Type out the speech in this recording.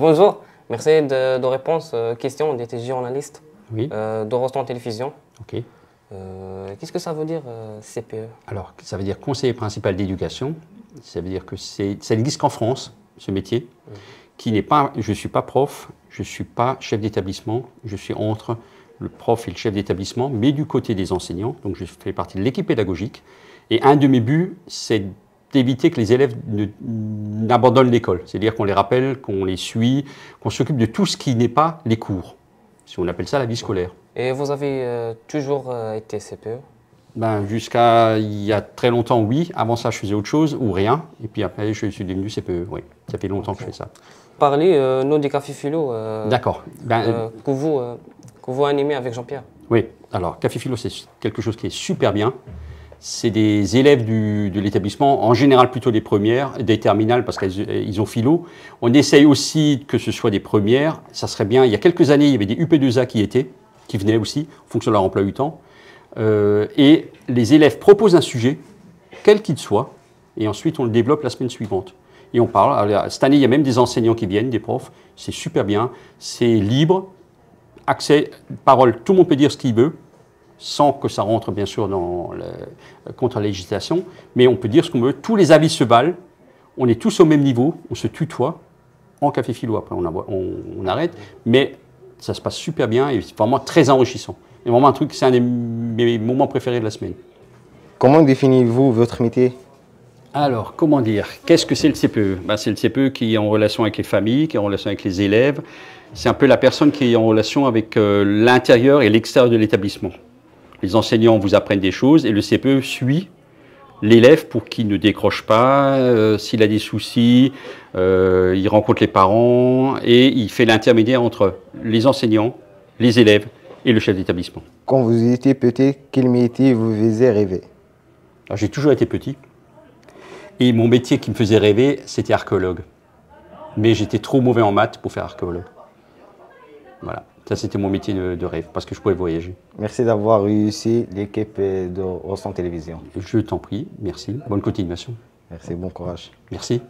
Bonjour, merci de répondre aux questions des journalistes Oui. d'Eurostan Télévision. Ok. Qu'est-ce que ça veut dire CPE? Alors, ça veut dire conseiller principal d'éducation. Ça veut dire que ça n'existe qu'en France, ce métier, qui n'est pas, je ne suis pas prof, je ne suis pas chef d'établissement, je suis entre le prof et le chef d'établissement, mais du côté des enseignants, donc je fais partie de l'équipe pédagogique. Et un de mes buts, c'est d'éviter que les élèves n'abandonnent l'école. C'est-à-dire qu'on les rappelle, qu'on les suit, qu'on s'occupe de tout ce qui n'est pas les cours. Si on appelle ça la vie scolaire. Et vous avez toujours été CPE? Ben, jusqu'à il y a très longtemps, oui. Avant ça, je faisais autre chose ou rien. Et puis après, je suis devenu CPE. Oui, ça fait longtemps que je fais ça. Parlez, nous, des Café Philo, D'accord. que vous animez avec Jean-Pierre. Oui, alors Café Philo, c'est quelque chose qui est super bien. C'est des élèves de l'établissement, en général plutôt des premières, des terminales parce qu'ils ont philo. On essaye aussi que ce soit des premières. Ça serait bien. Il y a quelques années, il y avait des UP2A qui venaient aussi, en fonction de leur emploi du temps. Et les élèves proposent un sujet, quel qu'il soit, et ensuite on le développe la semaine suivante. Et on parle. Alors, cette année, il y a même des enseignants qui viennent, des profs. C'est super bien. C'est libre, accès, parole. Tout le monde peut dire ce qu'il veut, sans que ça rentre bien sûr contre la législation. Mais on peut dire ce qu'on veut. Tous les avis se valent. On est tous au même niveau. On se tutoie. En Café Philo, après on arrête. Mais ça se passe super bien et c'est vraiment très enrichissant. C'est vraiment un truc, c'est un de mes moments préférés de la semaine. Comment définissez-vous votre métier? Alors, comment dire? Qu'est-ce que c'est le CPE? Ben, c'est le CPE qui est en relation avec les familles, qui est en relation avec les élèves. C'est un peu la personne qui est en relation avec l'intérieur et l'extérieur de l'établissement. Les enseignants vous apprennent des choses et le CPE suit l'élève pour qu'il ne décroche pas, s'il a des soucis, il rencontre les parents et il fait l'intermédiaire entre les enseignants, les élèves et le chef d'établissement. Quand vous étiez petit, quel métier vous faisait rêver? J'ai toujours été petit et mon métier qui me faisait rêver, c'était archéologue. Mais j'étais trop mauvais en maths pour faire archéologue. Voilà, ça c'était mon métier de rêve parce que je pouvais voyager. Merci d'avoir réussi l'équipe de Eurostan Télévision. Je t'en prie, merci. Bonne continuation. Merci, bon courage. Merci.